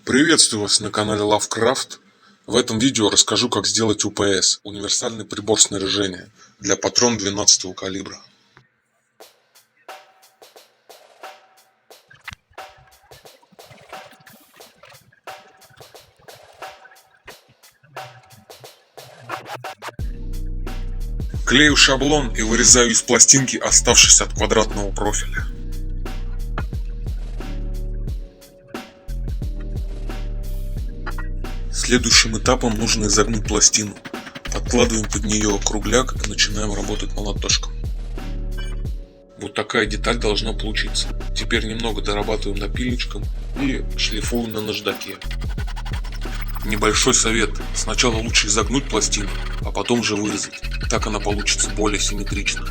Приветствую вас на канале Lovecraft. В этом видео расскажу, как сделать УПС, универсальный прибор снаряжения, для патрон 12 калибра. Клею шаблон и вырезаю из пластинки, оставшись от квадратного профиля. Следующим этапом нужно изогнуть пластину. Подкладываем под нее кругляк и начинаем работать молоточком. Вот такая деталь должна получиться. Теперь немного дорабатываем напильничком и шлифуем на наждаке. Небольшой совет. Сначала лучше изогнуть пластину, а потом же вырезать. Так она получится более симметрично.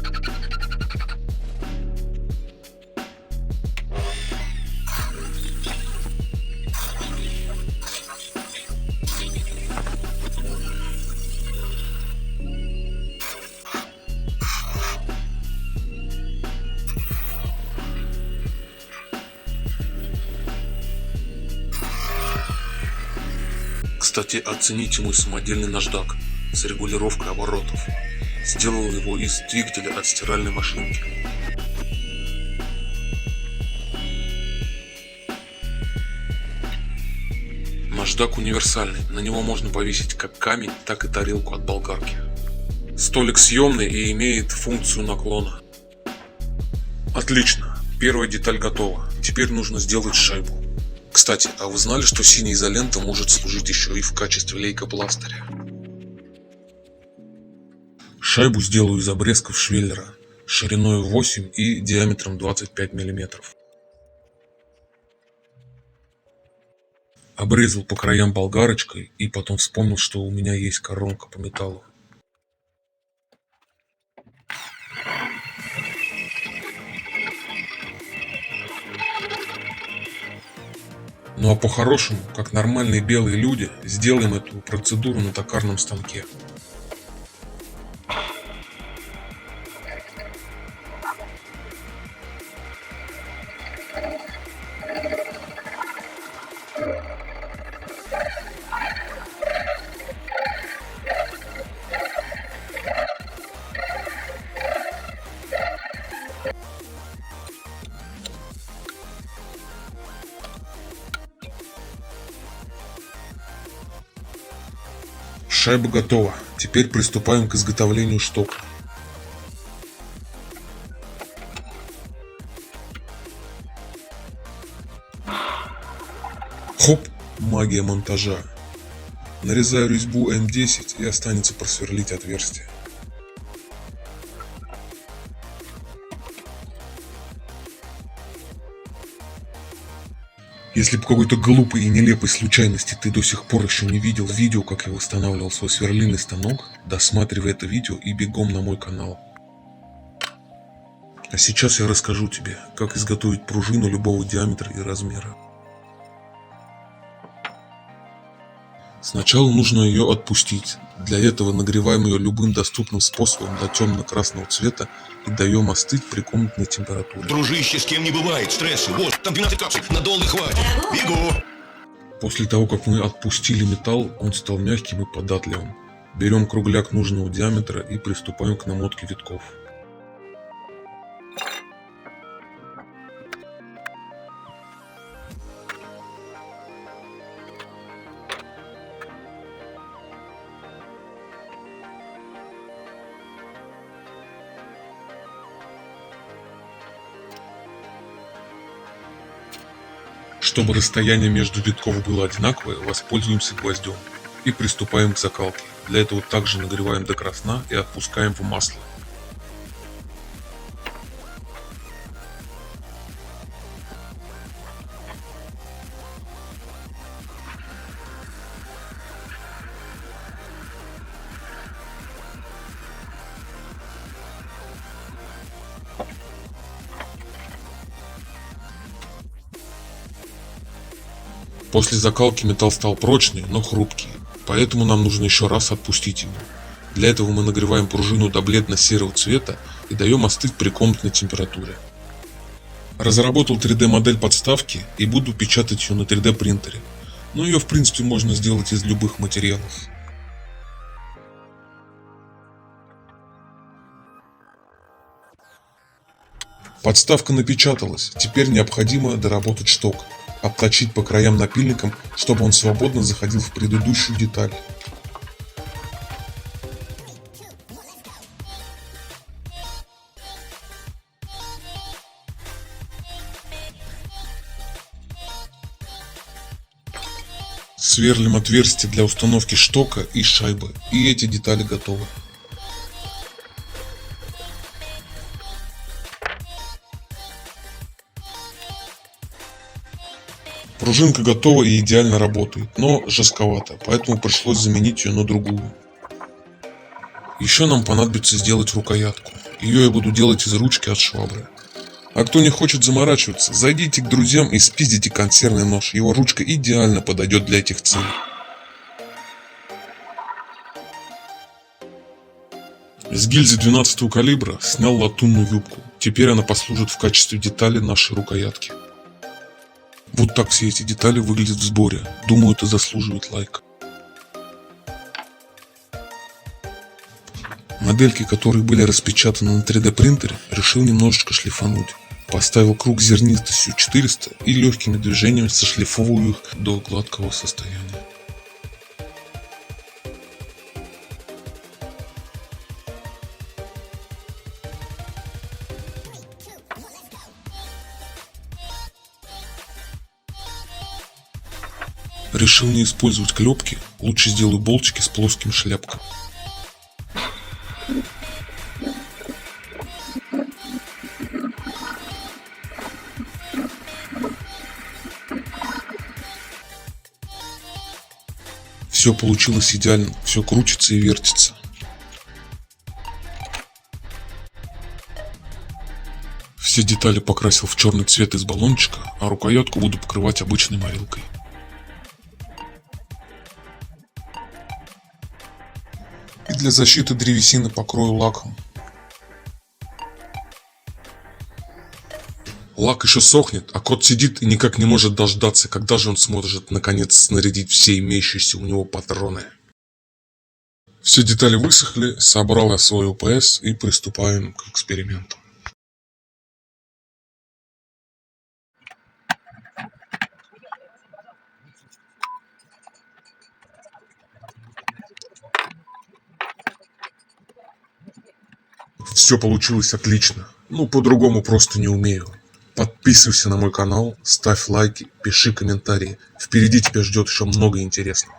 Кстати, оцените мой самодельный наждак с регулировкой оборотов. Сделал его из двигателя от стиральной машинки. Наждак универсальный, на него можно повесить как камень, так и тарелку от болгарки. Столик съемный и имеет функцию наклона. Отлично, первая деталь готова. Теперь нужно сделать шайбу. Кстати, а вы знали, что синяя изолента может служить еще и в качестве лейкопластыря? Шайбу сделаю из обрезков швеллера шириной 8 и диаметром 25 мм. Обрезал по краям болгарочкой и потом вспомнил, что у меня есть коронка по металлу. Ну а по-хорошему, как нормальные белые люди, сделаем эту процедуру на токарном станке. Шайба готова. Теперь приступаем к изготовлению штока. Хоп! Магия монтажа. Нарезаю резьбу М10 и останется просверлить отверстие. Если по какой-то глупой и нелепой случайности ты до сих пор еще не видел видео, как я восстанавливал свой сверлильный станок, досматривай это видео и бегом на мой канал. А сейчас я расскажу тебе, как изготовить пружину любого диаметра и размера. Сначала нужно ее отпустить. Для этого нагреваем ее любым доступным способом до темно-красного цвета и даем остыть при комнатной температуре. Дружище, с кем не бывает стрессы. Вот, там 12 капсуль, надолго хватит. Бегу! После того, как мы отпустили металл, он стал мягким и податливым. Берем кругляк нужного диаметра и приступаем к намотке витков. Чтобы расстояние между витков было одинаковое, воспользуемся гвоздем и приступаем к закалке. Для этого также нагреваем до красна и отпускаем в масло. После закалки металл стал прочный, но хрупкий, поэтому нам нужно еще раз отпустить его. Для этого мы нагреваем пружину до бледно-серого цвета и даем остыть при комнатной температуре. Разработал 3D модель подставки и буду печатать ее на 3D принтере. Но ее в принципе можно сделать из любых материалов. Подставка напечаталась, теперь необходимо доработать шток, обточить по краям напильником, чтобы он свободно заходил в предыдущую деталь. Сверлим отверстие для установки штока и шайбы, и эти детали готовы. Пружинка готова и идеально работает, но жестковата, поэтому пришлось заменить ее на другую. Еще нам понадобится сделать рукоятку. Ее я буду делать из ручки от швабры. А кто не хочет заморачиваться, зайдите к друзьям и спиздите консервный нож. Его ручка идеально подойдет для этих целей. С гильзы 12 калибра снял латунную юбку. Теперь она послужит в качестве детали нашей рукоятки. Вот так все эти детали выглядят в сборе. Думаю, это заслуживает лайка. Модельки, которые были распечатаны на 3D принтере, решил немножечко шлифануть. Поставил круг зернистостью 400 и легкими движениями сошлифовываю их до гладкого состояния. Решил не использовать клепки, лучше сделаю болтики с плоским шляпком. Все получилось идеально, все крутится и вертится. Все детали покрасил в черный цвет из баллончика, а рукоятку буду покрывать обычной морилкой. И для защиты древесины покрою лаком. Лак еще сохнет, а кот сидит и никак не может дождаться, когда же он сможет наконец снарядить все имеющиеся у него патроны. Все детали высохли, собрал я свой ОПС и приступаем к эксперименту. Все получилось отлично, по-другому просто не умею. Подписывайся на мой канал, ставь лайки, пиши комментарии. Впереди тебя ждет еще много интересного.